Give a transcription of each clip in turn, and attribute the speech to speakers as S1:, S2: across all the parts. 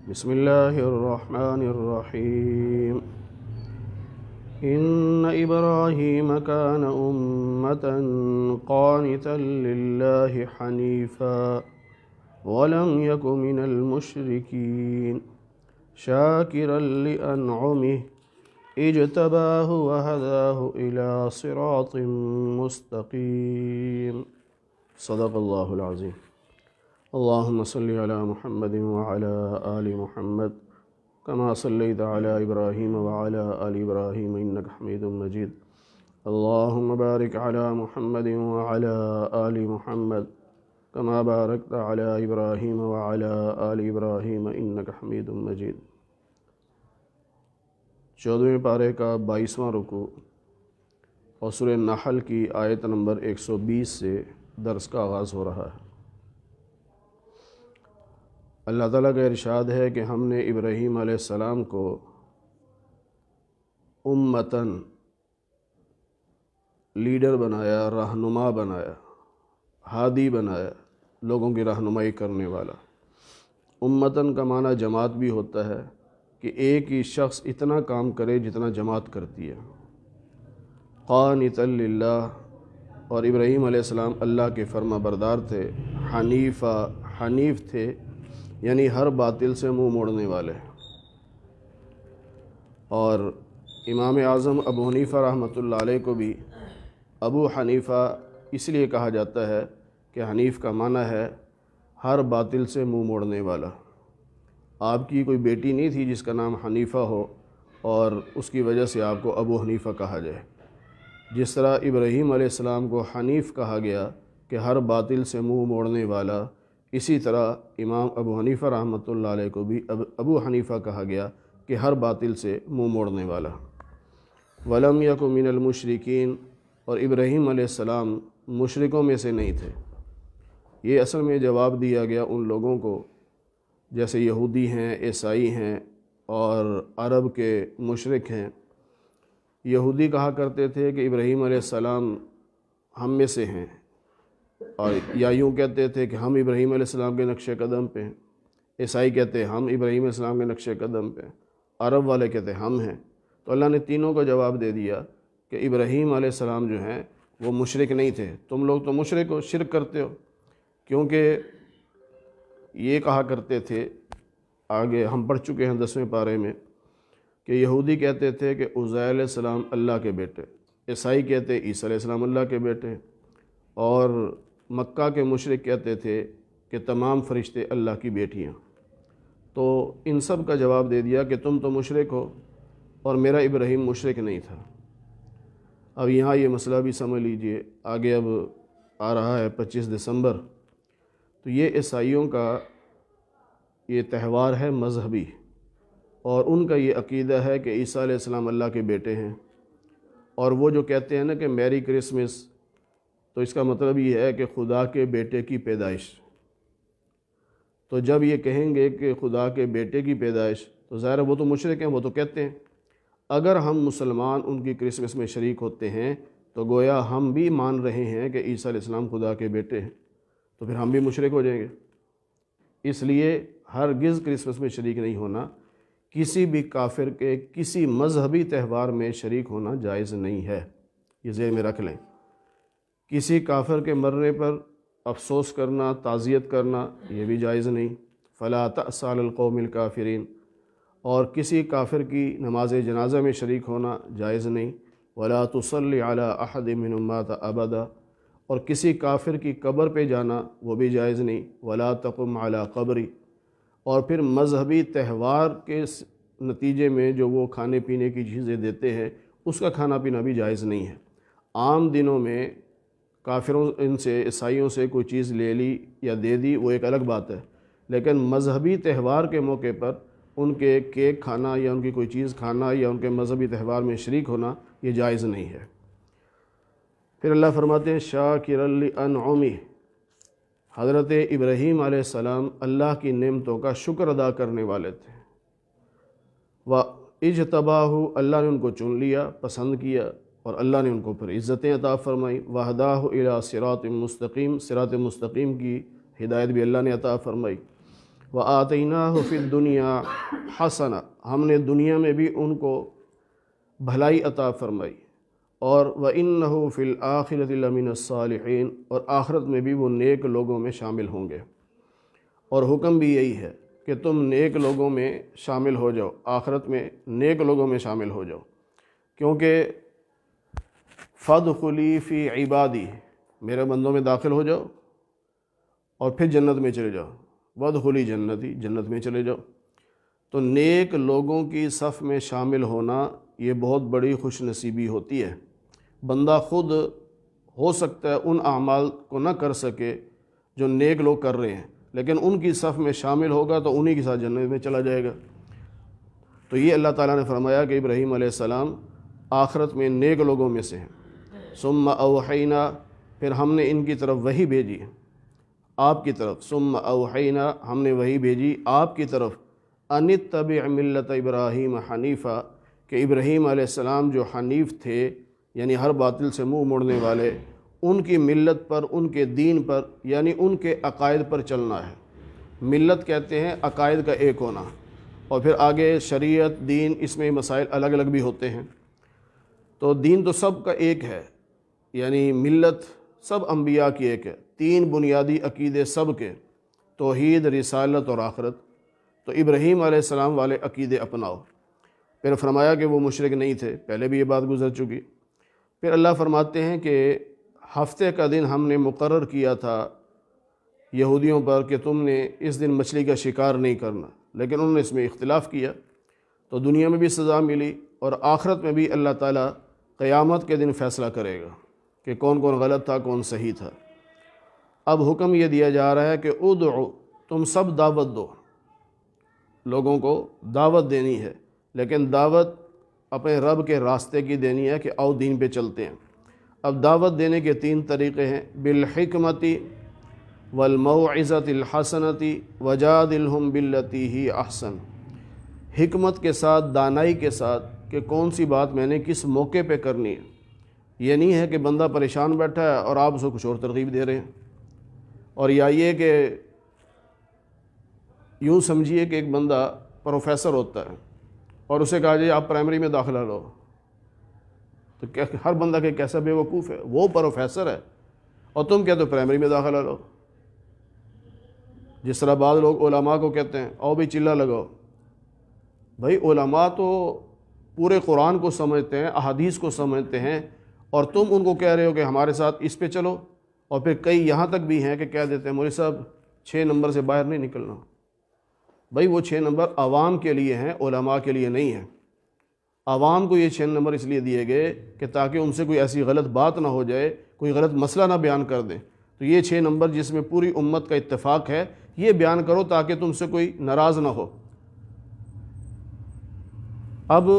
S1: بسم اللہ الرحمن الرحیم ان ابراہیم کان امۃ قانتا للہ حنیفا ولم یک من المشرکین شاکرا لانعمہ اجتباہ وہداہ الی صراط مستقیم صدق اللہ العظیم۔ اللہم صلی علی محمد وعلی آل محمد کما صلیت علی ابراہیم وعلی آل ابراہیم انک حمید مجید۔ اللہم بارک علی محمد وعلی آل محمد کما بارکت علی ابراہیم وعلی آل ابراہیم انک حمید مجید۔ 14ویں پارے کا 22واں رکوع اور سورہ نحل کی آیت نمبر 120 سے درس کا آغاز ہو رہا ہے۔ اللہ تعالیٰ کا ارشاد ہے کہ ہم نے ابراہیم علیہ السلام کو امتاً لیڈر بنایا، رہنما بنایا، ہادی بنایا، لوگوں کی رہنمائی کرنے والا۔ امتاً کا معنی جماعت بھی ہوتا ہے کہ ایک ہی شخص اتنا کام کرے جتنا جماعت کرتی ہے۔ قانتا للہ، اور ابراہیم علیہ السلام اللہ کے فرما بردار تھے، حنیف تھے، یعنی ہر باطل سے منہ موڑنے والے۔ اور امام اعظم ابو حنیفہ رحمۃ اللہ علیہ کو بھی ابو حنیفہ اس لیے کہا جاتا ہے کہ حنیف کا معنی ہے ہر باطل سے منہ موڑنے والا۔ آپ کی کوئی بیٹی نہیں تھی جس کا نام حنیفہ ہو اور اس کی وجہ سے آپ کو ابو حنیفہ کہا جائے۔ جس طرح ابراہیم علیہ السلام کو حنیف کہا گیا کہ ہر باطل سے منہ موڑنے والا، اسی طرح امام ابو حنیفہ رحمۃ اللہ علیہ کو بھی ابو حنیفہ کہا گیا کہ ہر باطل سے منہ موڑنے والا۔ ولم یک من المشرکین، اور ابراہیم علیہ السلام مشرکوں میں سے نہیں تھے۔ یہ اصل میں جواب دیا گیا ان لوگوں کو جیسے یہودی ہیں، عیسائی ہیں اور عرب کے مشرک ہیں۔ یہودی کہا کرتے تھے کہ ابراہیم علیہ السلام ہم میں سے ہیں، اور یا یوں کہتے تھے کہ ہم ابراہیم علیہ السلام کے نقش قدم پہ ہیں۔ عیسائی کہتے ہیں ہم ابراہیم علیہ السلام کے نقش قدم پہ ہیں، عرب والے کہتے ہیں ہم ہیں۔ تو اللہ نے تینوں کو جواب دے دیا کہ ابراہیم علیہ السلام جو ہیں وہ مشرک نہیں تھے، تم لوگ تو مشرک ہو، شرک کرتے ہو۔ کیونکہ یہ کہا کرتے تھے، آگے ہم پڑھ چکے ہیں 10ویں پارے میں، کہ یہودی کہتے تھے کہ عزیر علیہ السلام اللہ کے بیٹے، عیسائی کہتے عیسیٰ علیہ السلام اللہ کے بیٹے، اور مکہ کے مشرک کہتے تھے کہ تمام فرشتے اللہ کی بیٹیاں۔ تو ان سب کا جواب دے دیا کہ تم تو مشرک ہو اور میرا ابراہیم مشرک نہیں تھا۔ اب یہاں یہ مسئلہ بھی سمجھ لیجئے، آگے اب آ رہا ہے 25 دسمبر، تو یہ عیسائیوں کا یہ تہوار ہے مذہبی، اور ان کا یہ عقیدہ ہے کہ عیسیٰ علیہ السلام اللہ کے بیٹے ہیں۔ اور وہ جو کہتے ہیں نا کہ میری کرسمس، تو اس کا مطلب یہ ہے کہ خدا کے بیٹے کی پیدائش۔ تو جب یہ کہیں گے کہ خدا کے بیٹے کی پیدائش، تو ظاہر ہے وہ تو مشرک ہیں، وہ تو کہتے ہیں اگر ہم مسلمان ان کی کرسمس میں شریک ہوتے ہیں تو گویا ہم بھی مان رہے ہیں کہ عیسیٰ علیہ السلام خدا کے بیٹے ہیں، تو پھر ہم بھی مشرک ہو جائیں گے۔ اس لیے ہرگز کرسمس میں شریک نہیں ہونا، کسی بھی کافر کے کسی مذہبی تہوار میں شریک ہونا جائز نہیں ہے، یہ ذہن میں رکھ لیں۔ کسی کافر کے مرنے پر افسوس کرنا، تعزیت کرنا، یہ بھی جائز نہیں۔ فلا تأس علی القوم الکافرین، اور کسی کافر کی نماز جنازہ میں شریک ہونا جائز نہیں۔ ولا تصلی علی احد منہم مات ابدا، اور کسی کافر کی قبر پہ جانا وہ بھی جائز نہیں۔ ولا تقم علی قبری، اور پھر مذہبی تہوار کے نتیجے میں جو وہ کھانے پینے کی چیزیں دیتے ہیں اس کا کھانا پینا بھی جائز نہیں ہے۔ عام دنوں میں کافروں ان سے، عیسائیوں سے کوئی چیز لے لی یا دے دی وہ ایک الگ بات ہے، لیکن مذہبی تہوار کے موقع پر ان کے کیک کھانا یا ان کی کوئی چیز کھانا یا ان کے مذہبی تہوار میں شریک ہونا یہ جائز نہیں ہے۔ پھر اللہ فرماتے ہیں شاکرا لانعمہ، حضرت ابراہیم علیہ السلام اللہ کی نعمتوں کا شکر ادا کرنے والے تھے۔ وَاجْتَبَاهُ، اللہ نے ان کو چن لیا، پسند کیا، اور اللہ نے ان کو پھر عزتیں عطا فرمائی۔ وَهَدَاهُ إِلَىٰ صِرَاطٍ مُسْتَقِيم، صراط مستقیم کی ہدایت بھی اللہ نے عطا فرمائی۔ وَآتَيْنَاهُ فِي الدُّنْيَا حَسَنَةً، ہم نے دنیا میں بھی ان کو بھلائی عطا فرمائی، اور وَإِنَّهُ فِي الْآخِرَةِ لَمِنَ الصَّالِحِينَ، اور آخرت میں بھی وہ نیک لوگوں میں شامل ہوں گے۔ اور حکم بھی یہی ہے کہ تم نیک لوگوں میں شامل ہو جاؤ، آخرت میں نیک لوگوں میں شامل ہو جاؤ، کیونکہ فَادْخُلِي فِي عِبَادِي، میرے بندوں میں داخل ہو جاؤ اور پھر جنت میں چلے جاؤ، وَادْخُلِي جنتی، جنت میں چلے جاؤ۔ تو نیک لوگوں کی صف میں شامل ہونا یہ بہت بڑی خوش نصیبی ہوتی ہے۔ بندہ خود ہو سکتا ہے ان اعمال کو نہ کر سکے جو نیک لوگ کر رہے ہیں، لیکن ان کی صف میں شامل ہوگا تو انہی کے ساتھ جنت میں چلا جائے گا۔ تو یہ اللہ تعالیٰ نے فرمایا کہ ابراہیم علیہ السلام آخرت میں نیک لوگوں میں سے ہیں۔ ثم اوحینا، پھر ہم نے ان کی طرف وحی بھیجی آپ کی طرف، ثم اوحینا، ہم نے وحی بھیجی آپ کی طرف، ان اتبع ملت ابراہیم حنیفہ، کہ ابراہیم علیہ السلام جو حنیف تھے، یعنی ہر باطل سے منہ موڑنے والے، ان کی ملت پر، ان کے دین پر، یعنی ان کے عقائد پر چلنا ہے۔ ملت کہتے ہیں عقائد کا ایک ہونا، اور پھر آگے شریعت، دین، اس میں مسائل الگ الگ بھی ہوتے ہیں۔ تو دین تو سب کا ایک ہے، یعنی ملت سب انبیاء کی ایک ہے، تین بنیادی عقیدے سب کے، توحید، رسالت اور آخرت۔ تو ابراہیم علیہ السلام والے عقیدے اپناؤ۔ پھر فرمایا کہ وہ مشرک نہیں تھے، پہلے بھی یہ بات گزر چکی۔ پھر اللہ فرماتے ہیں کہ ہفتے کا دن ہم نے مقرر کیا تھا یہودیوں پر کہ تم نے اس دن مچھلی کا شکار نہیں کرنا، لیکن انہوں نے اس میں اختلاف کیا، تو دنیا میں بھی سزا ملی، اور آخرت میں بھی اللہ تعالیٰ قیامت کے دن فیصلہ کرے گا کہ کون کون غلط تھا، کون صحیح تھا۔ اب حکم یہ دیا جا رہا ہے کہ ادعو، تم سب دعوت دو، لوگوں کو دعوت دینی ہے، لیکن دعوت اپنے رب کے راستے کی دینی ہے کہ آؤ دین پہ چلتے ہیں۔ اب دعوت دینے کے تین طریقے ہیں، بالحکمت والموعظۃ الحسنۃ وجادلہم باللتی ہی احسن۔ حکمت کے ساتھ، دانائی کے ساتھ، کہ کون سی بات میں نے کس موقع پہ کرنی ہے۔ یہ نہیں ہے کہ بندہ پریشان بیٹھا ہے اور آپ اسے کچھ اور ترغیب دے رہے ہیں، اور یا یہ کہ یوں سمجھیے کہ ایک بندہ پروفیسر ہوتا ہے اور اسے کہا جائے آپ پرائمری میں داخلہ لو، تو ہر بندہ کہ کیسا بے وقوف ہے، وہ پروفیسر ہے اور تم کہتے ہو پرائمری میں داخلہ لو۔ جس طرح بعض لوگ علماء کو کہتے ہیں آؤ بھی چلہ لگاؤ، بھائی علماء تو پورے قرآن کو سمجھتے ہیں، احادیث کو سمجھتے ہیں، اور تم ان کو کہہ رہے ہو کہ ہمارے ساتھ اس پہ چلو۔ اور پھر کئی یہاں تک بھی ہیں کہ کہہ دیتے ہیں مولوی صاحب 6 نمبر سے باہر نہیں نکلنا۔ بھائی وہ 6 نمبر عوام کے لیے ہیں، علماء کے لیے نہیں ہیں۔ عوام کو یہ 6 نمبر اس لیے دیے گئے کہ تاکہ ان سے کوئی ایسی غلط بات نہ ہو جائے، کوئی غلط مسئلہ نہ بیان کر دیں، تو یہ 6 نمبر جس میں پوری امت کا اتفاق ہے یہ بیان کرو تاکہ تم سے کوئی ناراض نہ ہو۔ اب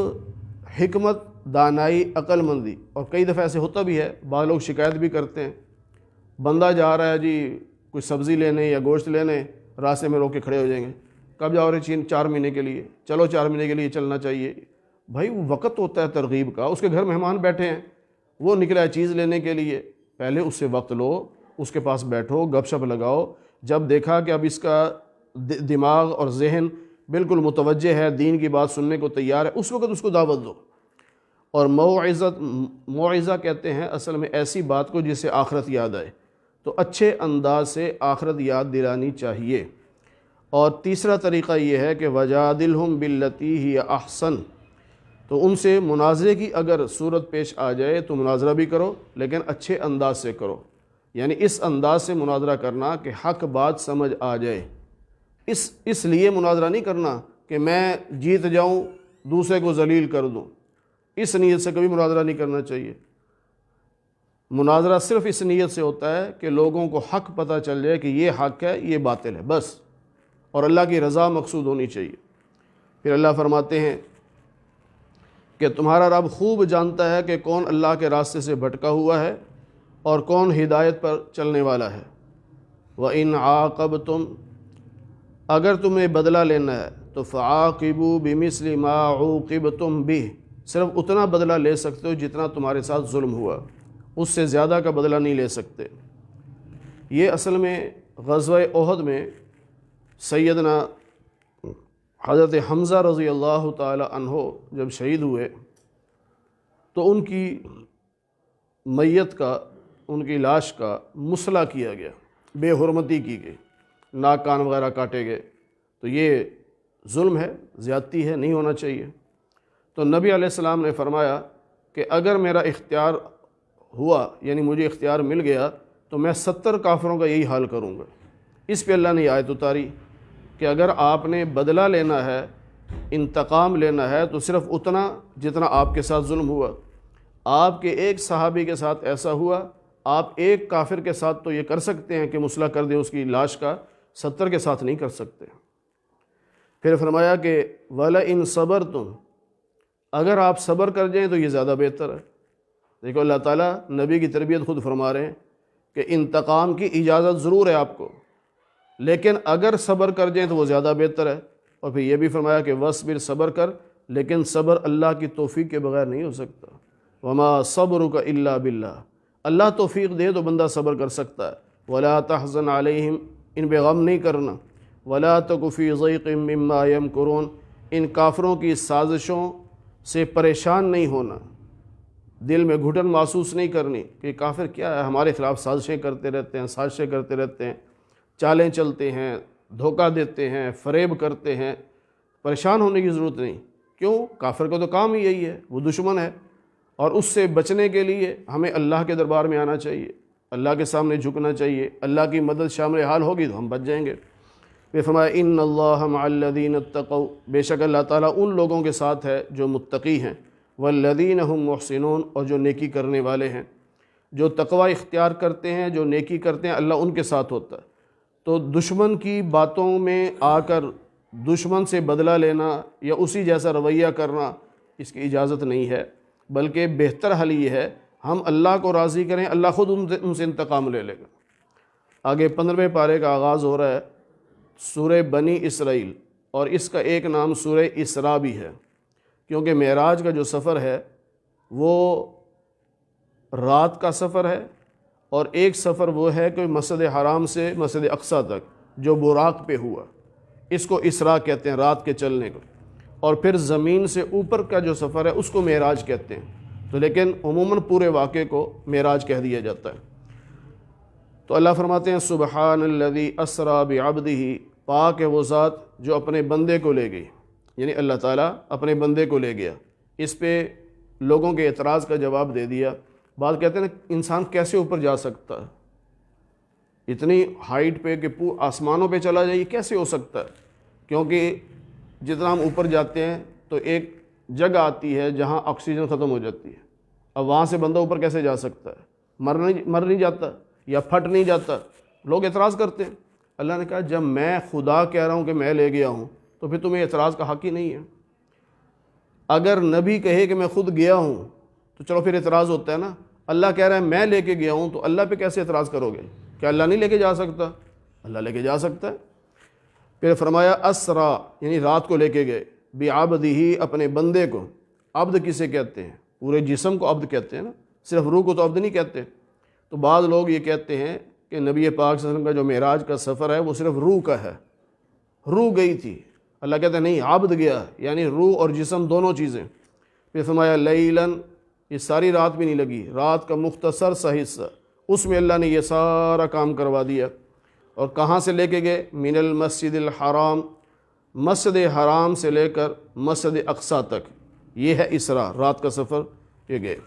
S1: حکمت، دانائی، عقل مندی، اور کئی دفعہ ایسے ہوتا بھی ہے، بعض لوگ شکایت بھی کرتے ہیں، بندہ جا رہا ہے جی کوئی سبزی لینے یا گوشت لینے، راستے میں روک کے کھڑے ہو جائیں گے، کب جاؤ رہے 4 مہینے کے لیے، چلو 4 مہینے کے لیے چلنا چاہیے۔ بھائی وہ وقت ہوتا ہے ترغیب کا، اس کے گھر مہمان بیٹھے ہیں، وہ نکلا ہے چیز لینے کے لیے، پہلے اس سے وقت لو، اس کے پاس بیٹھو، گپ شپ لگاؤ۔ جب دیکھا کہ اب اس کا دماغ اور ذہن بالکل متوجہ ہے، دین کی بات سننے کو تیار ہے، اس وقت اس کو دعوت دو۔ اور موعظہ کہتے ہیں اصل میں ایسی بات کو جس سے آخرت یاد آئے، تو اچھے انداز سے آخرت یاد دلانی چاہیے۔ اور تیسرا طریقہ یہ ہے کہ وجادلہم باللتی ہی احسن، تو ان سے مناظرے کی اگر صورت پیش آ جائے تو مناظرہ بھی کرو، لیکن اچھے انداز سے کرو، یعنی اس انداز سے مناظرہ کرنا کہ حق بات سمجھ آ جائے۔ اس لیے مناظرہ نہیں کرنا کہ میں جیت جاؤں، دوسرے کو ذلیل کر دوں، اس نیت سے کبھی مناظرہ نہیں کرنا چاہیے۔ مناظرہ صرف اس نیت سے ہوتا ہے کہ لوگوں کو حق پتہ چل جائے کہ یہ حق ہے، یہ باطل ہے، بس، اور اللہ کی رضا مقصود ہونی چاہیے۔ پھر اللہ فرماتے ہیں کہ تمہارا رب خوب جانتا ہے کہ کون اللہ کے راستے سے بھٹکا ہوا ہے اور کون ہدایت پر چلنے والا ہے۔ وَإِنْ عَاقَبْتُمْ، اگر تمہیں بدلہ لینا ہے تو فَعَاقِبُوا بِمِثْلِ مَا عُوقِبْتُمْ بِهِ، صرف اتنا بدلہ لے سکتے ہو جتنا تمہارے ساتھ ظلم ہوا، اس سے زیادہ کا بدلہ نہیں لے سکتے۔ یہ اصل میں غزوہ احد میں سیدنا حضرت حمزہ رضی اللہ تعالی عنہ جب شہید ہوئے تو ان کی میت کا، ان کی لاش کا مسلح کیا گیا، بے حرمتی کی گئی، ناک کان وغیرہ کاٹے گئے۔ تو یہ ظلم ہے، زیادتی ہے، نہیں ہونا چاہیے۔ تو نبی علیہ السلام نے فرمایا کہ اگر میرا اختیار ہوا، یعنی مجھے اختیار مل گیا، تو میں 70 کافروں کا یہی حال کروں گا۔ اس پہ اللہ نے یہ آیت اتاری کہ اگر آپ نے بدلہ لینا ہے، انتقام لینا ہے، تو صرف اتنا جتنا آپ کے ساتھ ظلم ہوا۔ آپ کے ایک صحابی کے ساتھ ایسا ہوا، آپ ایک کافر کے ساتھ تو یہ کر سکتے ہیں کہ مسلح کر دیں اس کی لاش کا، 70 کے ساتھ نہیں کر سکتے۔ پھر فرمایا کہ وَلَئِن صَبَرْتُمْ، اگر آپ صبر کر جائیں تو یہ زیادہ بہتر ہے۔ دیکھو اللہ تعالیٰ نبی کی تربیت خود فرما رہے ہیں کہ انتقام کی اجازت ضرور ہے آپ کو، لیکن اگر صبر کر جائیں تو وہ زیادہ بہتر ہے۔ اور پھر یہ بھی فرمایا کہ وَاصْبِرْ، صبر کر، لیکن صبر اللہ کی توفیق کے بغیر نہیں ہو سکتا۔ وَمَا صَبْرُكَ إِلَّا بِاللَّهِ، اللہ توفیق دے تو بندہ صبر کر سکتا ہے۔ وَلَا تَحْزَنْ عَلَيْهِمْ، ان پہ غم نہیں کرنا۔ وَلَا تَكُ فِي ضَيْقٍ مِّمَّا يَمْكُرُونَ، ان کافروں کی سازشوں سے پریشان نہیں ہونا، دل میں گھٹن محسوس نہیں کرنی کہ کافر کیا ہے، ہمارے خلاف سازشیں کرتے رہتے ہیں، سازشیں کرتے رہتے ہیں، چالیں چلتے ہیں، دھوکہ دیتے ہیں، فریب کرتے ہیں۔ پریشان ہونے کی ضرورت نہیں۔ کیوں؟ کافر کا تو کام ہی یہی ہے، وہ دشمن ہے، اور اس سے بچنے کے لیے ہمیں اللہ کے دربار میں آنا چاہیے، اللہ کے سامنے جھکنا چاہیے۔ اللہ کی مدد شامل حال ہوگی تو ہم بچ جائیں گے۔ پھر فرمایا ان اللہ مع الذین اتقوا، بے شک اللہ تعالیٰ ان لوگوں کے ساتھ ہے جو متقی ہیں، والذین هم محسنون، اور جو نیکی کرنے والے ہیں، جو تقوی اختیار کرتے ہیں، جو نیکی کرتے ہیں، اللہ ان کے ساتھ ہوتا ہے۔ تو دشمن کی باتوں میں آ کر دشمن سے بدلہ لینا یا اسی جیسا رویہ کرنا، اس کی اجازت نہیں ہے، بلکہ بہتر حل یہ ہے ہم اللہ کو راضی کریں، اللہ خود ان سے انتقام لے لے گا۔ آگے 15ویں پارے کا آغاز ہو رہا ہے سورہ بنی اسرائیل، اور اس کا ایک نام سورہ اسراء بھی ہے، کیونکہ معراج کا جو سفر ہے وہ رات کا سفر ہے، اور ایک سفر وہ ہے کہ مسجد حرام سے مسجد اقصیٰ تک جو براق پہ ہوا، اس کو اسراء کہتے ہیں، رات کے چلنے کو۔ اور پھر زمین سے اوپر کا جو سفر ہے اس کو معراج کہتے ہیں، تو لیکن عموماً پورے واقعے کو معراج کہہ دیا جاتا ہے۔ تو اللہ فرماتے ہیں سبحان الذی اسریٰ بعبدہ، پاک ہے وہ ذات جو اپنے بندے کو لے گئی، یعنی اللہ تعالیٰ اپنے بندے کو لے گیا۔ اس پہ لوگوں کے اعتراض کا جواب دے دیا۔ بعض کہتے ہیں انسان کیسے اوپر جا سکتا ہے، اتنی ہائٹ پہ کہ آسمانوں پہ چلا جائے، یہ کیسے ہو سکتا ہے؟ کیونکہ جتنا ہم اوپر جاتے ہیں تو ایک جگہ آتی ہے جہاں آکسیجن ختم ہو جاتی ہے، اب وہاں سے بندہ اوپر کیسے جا سکتا ہے؟ مر نہیں جاتا یا پھٹ نہیں جاتا؟ لوگ اعتراض کرتے ہیں۔ اللہ نے کہا جب میں خدا کہہ رہا ہوں کہ میں لے گیا ہوں تو پھر تمہیں اعتراض کا حق ہی نہیں ہے۔ اگر نبی کہے کہ میں خود گیا ہوں تو چلو پھر اعتراض ہوتا ہے نا، اللہ کہہ رہا ہے میں لے کے گیا ہوں تو اللہ پہ کیسے اعتراض کرو گے؟ کیا اللہ نہیں لے کے جا سکتا؟ اللہ لے کے جا سکتا ہے۔ پھر فرمایا اسرا، یعنی رات کو لے کے گئے، بعبدہ، اپنے بندے کو۔ عبد کسے کہتے ہیں؟ پورے جسم کو عبد کہتے ہیں نا، صرف روح کو تو عبد نہیں کہتے۔ تو بعض لوگ یہ کہتے ہیں کہ نبی پاک صلی اللہ علیہ وسلم کا جو معراج کا سفر ہے وہ صرف روح کا ہے، روح گئی تھی۔ اللہ کہتے ہیں نہیں، عبد گیا، یعنی روح اور جسم دونوں چیزیں۔ پھر فرمایا لیلاً، یہ ساری رات بھی نہیں لگی، رات کا مختصر سا حصہ، اس میں اللہ نے یہ سارا کام کروا دیا۔ اور کہاں سے لے کے گئے؟ من المسجد الحرام، مسجد حرام سے لے کر مسجد اقصیٰ تک، یہ ہے اسراء، رات کا سفر یہ گئے۔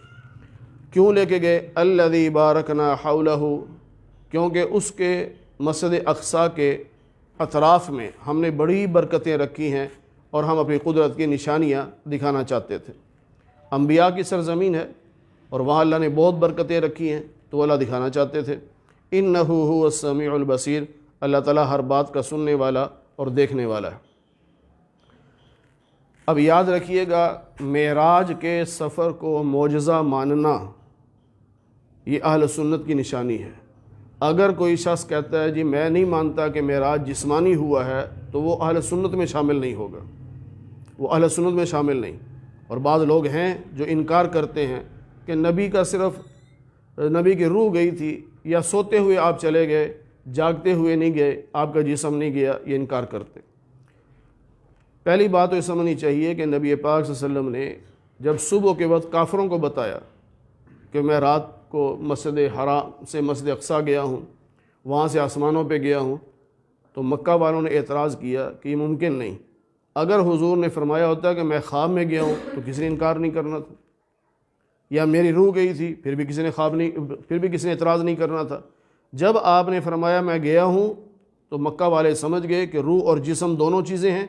S1: کیوں لے کے گئے؟ الذی بارکنا حولہ، کیونکہ اس کے مسجد اقصیٰ کے اطراف میں ہم نے بڑی برکتیں رکھی ہیں اور ہم اپنی قدرت کی نشانیاں دکھانا چاہتے تھے۔ انبیاء کی سرزمین ہے اور وہاں اللہ نے بہت برکتیں رکھی ہیں تو وہ اللہ دکھانا چاہتے تھے۔ انہ هو السمیع البصیر، اللہ تعالیٰ ہر بات کا سننے والا اور دیکھنے والا ہے۔ اب یاد رکھیے گا، معراج کے سفر کو معجزہ ماننا یہ اہل سنت کی نشانی ہے۔ اگر کوئی شخص کہتا ہے جی میں نہیں مانتا کہ معراج جسمانی ہوا ہے تو وہ اہل سنت میں شامل نہیں ہوگا، وہ اہل سنت میں شامل نہیں۔ اور بعض لوگ ہیں جو انکار کرتے ہیں کہ نبی کا صرف نبی کی روح گئی تھی یا سوتے ہوئے آپ چلے گئے جاگتے ہوئے نہیں گئے، آپ کا جسم نہیں گیا، یہ انکار کرتے۔ پہلی بات تو یہ سمجھنی چاہیے کہ نبی پاک صلی اللہ علیہ وسلم نے جب صبح کے وقت کافروں کو بتایا کہ میں رات کو مسجد حرام سے مسجد اقصیٰ گیا ہوں، وہاں سے آسمانوں پہ گیا ہوں، تو مکہ والوں نے اعتراض کیا کہ یہ ممکن نہیں۔ اگر حضور نے فرمایا ہوتا کہ میں خواب میں گیا ہوں تو کسی نے انکار نہیں کرنا تھا، یا میری روح گئی تھی پھر بھی کسی نے اعتراض نہیں کرنا تھا۔ جب آپ نے فرمایا میں گیا ہوں تو مکہ والے سمجھ گئے کہ روح اور جسم دونوں چیزیں ہیں،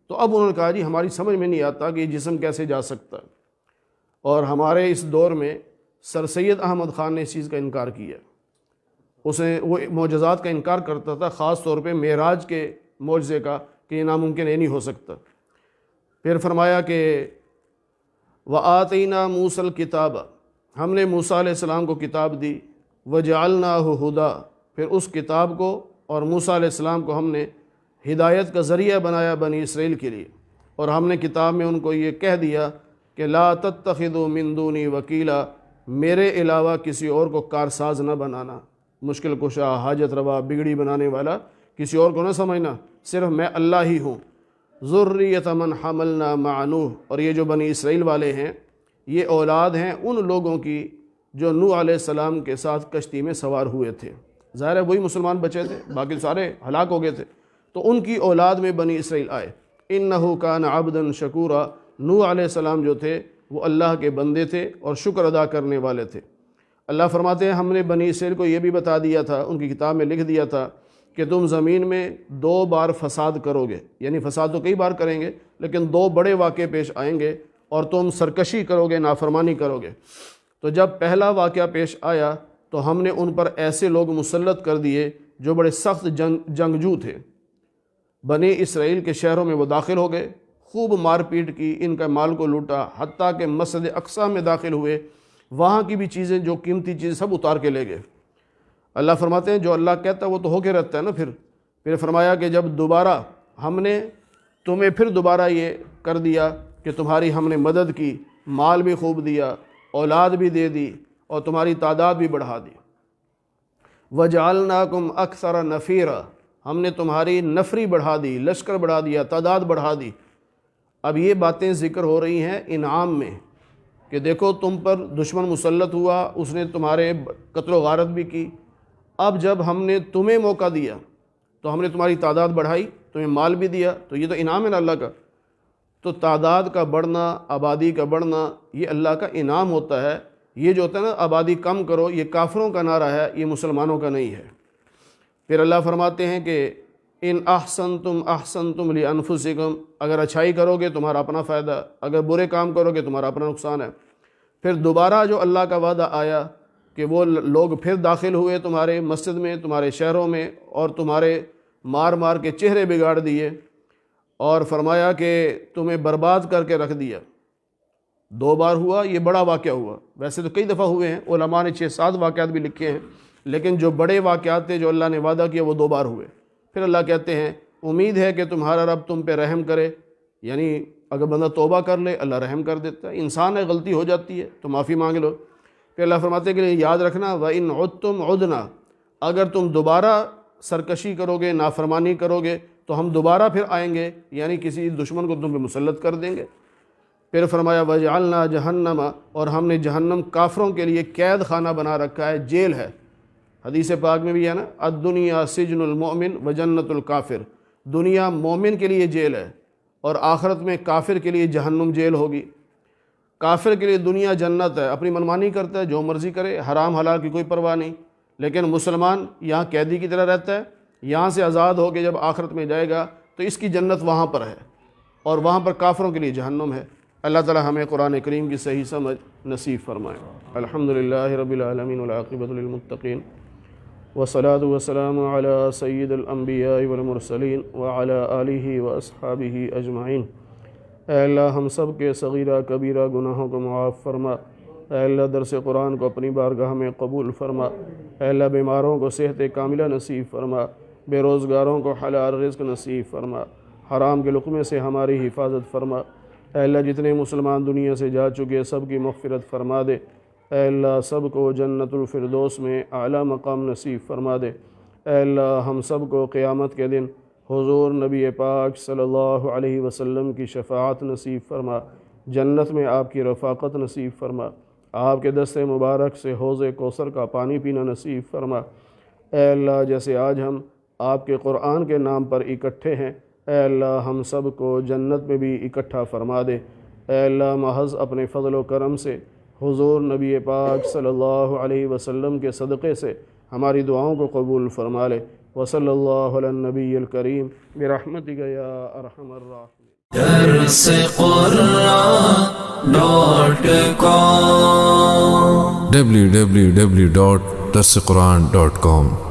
S1: تو اب انہوں نے کہا جی ہماری سمجھ میں نہیں آتا کہ یہ جسم کیسے جا سکتا۔ اور ہمارے اس دور میں سر سید احمد خان نے اس چیز کا انکار کیا، وہ معجزات کا انکار کرتا تھا، خاص طور پہ معراج کے معجزے کا، کہ یہ ناممکن، یہ نہیں ہو سکتا۔ پھر فرمایا کہ وَآتَيْنَا مُوسَى الْكِتَابَ، ہم نے موسیٰ علیہ السلام کو کتاب دی، وَجَعَلْنَاهُ هُدًى، پھر اس کتاب کو اور موسیٰ علیہ السلام کو ہم نے ہدایت کا ذریعہ بنایا بنی اسرائیل کے لیے، اور ہم نے کتاب میں ان کو یہ کہہ دیا کہ لا تتخذوا من دونی وکیلا، میرے علاوہ کسی اور کو کارساز نہ بنانا، مشکل کشا، حاجت روا، بگڑی بنانے والا کسی اور کو نہ سمجھنا، صرف میں اللہ ہی ہوں۔ ذریۃ من حملنا مع نوح، اور یہ جو بنی اسرائیل والے ہیں یہ اولاد ہیں ان لوگوں کی جو نوح علیہ السلام کے ساتھ کشتی میں سوار ہوئے تھے، ظاہر ہے وہی مسلمان بچے تھے، باقی سارے ہلاک ہو گئے تھے، تو ان کی اولاد میں بنی اسرائیل آئے۔ انہ کان عبدا شکورا، نوح علیہ السلام جو تھے وہ اللہ کے بندے تھے اور شکر ادا کرنے والے تھے۔ اللہ فرماتے ہیں ہم نے بنی اسرائیل کو یہ بھی بتا دیا تھا، ان کی کتاب میں لکھ دیا تھا کہ تم زمین میں 2 بار فساد کرو گے، یعنی فساد تو کئی بار کریں گے لیکن 2 بڑے واقعے پیش آئیں گے، اور تم سرکشی کرو گے، نافرمانی کرو گے۔ تو جب پہلا واقعہ پیش آیا تو ہم نے ان پر ایسے لوگ مسلط کر دیے جو بڑے سخت جنگجو تھے، بنی اسرائیل کے شہروں میں وہ داخل ہو گئے، خوب مار پیٹ کی، ان کا مال کو لوٹا، حتیٰ کہ مسجد اقصیٰ میں داخل ہوئے، وہاں کی بھی چیزیں جو قیمتی چیزیں سب اتار کے لے گئے۔ اللہ فرماتے ہیں جو اللہ کہتا ہے وہ تو ہو کے رہتا ہے نا۔ پھر فرمایا کہ جب دوبارہ ہم نے تمہیں پھر دوبارہ یہ کر دیا کہ تمہاری ہم نے مدد کی، مال بھی خوب دیا، اولاد بھی دے دی، اور تمہاری تعداد بھی بڑھا دی۔ وَجَعَلْنَاكُمْ أَكْثَرَ نَفِيرًا، ہم نے تمہاری نفری بڑھا دی، لشکر بڑھا دیا، تعداد بڑھا دی۔ اب یہ باتیں ذکر ہو رہی ہیں انعام میں کہ دیکھو تم پر دشمن مسلط ہوا، اس نے تمہارے قتل و غارت بھی کی، اب جب ہم نے تمہیں موقع دیا تو ہم نے تمہاری تعداد بڑھائی، تمہیں مال بھی دیا، تو یہ تو انعام ہے نا اللہ کا۔ تو تعداد کا بڑھنا، آبادی کا بڑھنا، یہ اللہ کا انعام ہوتا ہے۔ یہ جو ہوتا ہے نا آبادی کم کرو، یہ کافروں کا نعرہ ہے، یہ مسلمانوں کا نہیں ہے۔ پھر اللہ فرماتے ہیں کہ ان احسنتم احسنتم لانفسکم، اگر اچھائی کرو گے تمہارا اپنا فائدہ، اگر برے کام کرو گے تمہارا اپنا نقصان ہے۔ پھر دوبارہ جو اللہ کا وعدہ آیا کہ وہ لوگ پھر داخل ہوئے تمہارے مسجد میں، تمہارے شہروں میں، اور تمہارے مار مار کے چہرے بگاڑ دیے، اور فرمایا کہ تمہیں برباد کر کے رکھ دیا۔ 2 بار ہوا، یہ بڑا واقعہ ہوا، ویسے تو کئی دفعہ ہوئے ہیں، علماء نے 6-7 واقعات بھی لکھے ہیں، لیکن جو بڑے واقعات تھے جو اللہ نے وعدہ کیا وہ 2 بار ہوئے۔ پھر اللہ کہتے ہیں امید ہے کہ تمہارا رب تم پہ رحم کرے، یعنی اگر بندہ توبہ کر لے اللہ رحم کر دیتا ہے، انسان ہے غلطی ہو جاتی ہے تو معافی مانگ لو۔ پھر اللہ فرماتے ہیں کہ یاد رکھنا وَإِنْ عُدْتُمْ عُدْنَا، اگر تم دوبارہ سرکشی کرو گے، نافرمانی کرو گے تو ہم دوبارہ پھر آئیں گے، یعنی کسی دشمن کو تم پہ مسلط کر دیں گے۔ پھر فرمایا وَجَعَلْنَا جَهَنَّمَ، اور ہم نے جہنم کافروں کے لیے قید خانہ بنا رکھا ہے، جیل ہے۔ حدیث پاک میں بھی ہے نا الدنیا سجن المؤمن وجنت الکافر، دنیا مومن کے لیے جیل ہے اور آخرت میں کافر کے لیے جہنم جیل ہوگی۔ کافر کے لیے دنیا جنت ہے، اپنی منمانی کرتا ہے، جو مرضی کرے، حرام حلال کی کوئی پرواہ نہیں، لیکن مسلمان یہاں قیدی کی طرح رہتا ہے، یہاں سے آزاد ہو کے جب آخرت میں جائے گا تو اس کی جنت وہاں پر ہے، اور وہاں پر کافروں کے لیے جہنم ہے۔ اللہ تعالی ہمیں قرآن کریم کی صحیح سمجھ نصیب فرمائے۔ الحمدللہ رب العالمین والعاقبۃ للمتقین، والصلاة والسلام على سید الانبیاء والمرسلین وعلى آلہ واصحابہ اجمعین۔ اے اللہ ہم سب کے صغیرہ کبیرہ گناہوں کو معاف فرما، اے اللہ درس قرآن کو اپنی بارگاہ میں قبول فرما، اے اللہ بیماروں کو صحت کاملہ نصیب فرما، بے روزگاروں کو حلال رزق نصیب فرما، حرام کے لقمے سے ہماری حفاظت فرما، اے اللہ جتنے مسلمان دنیا سے جا چکے سب کی مغفرت فرما دے، اے اللہ سب کو جنت الفردوس میں اعلیٰ مقام نصیب فرما دے، اے اللہ ہم سب کو قیامت کے دن حضور نبی پاک صلی اللہ علیہ وسلم کی شفاعت نصیب فرما، جنت میں آپ کی رفاقت نصیب فرما، آپ کے دست مبارک سے حوض کوثر کا پانی پینا نصیب فرما۔ اے اللہ جیسے آج ہم آپ کے قرآن کے نام پر اکٹھے ہیں، اے اللہ ہم سب کو جنت میں بھی اکٹھا فرما دے۔ اے اللہ محض اپنے فضل و کرم سے حضور نبی پاک صلی اللہ علیہ وسلم کے صدقے سے ہماری دعاؤں کو قبول فرما لے۔ وصلی اللہ علی النبی الکریم برحمتک یا ارحم الراحمین۔
S2: www.darsequran.com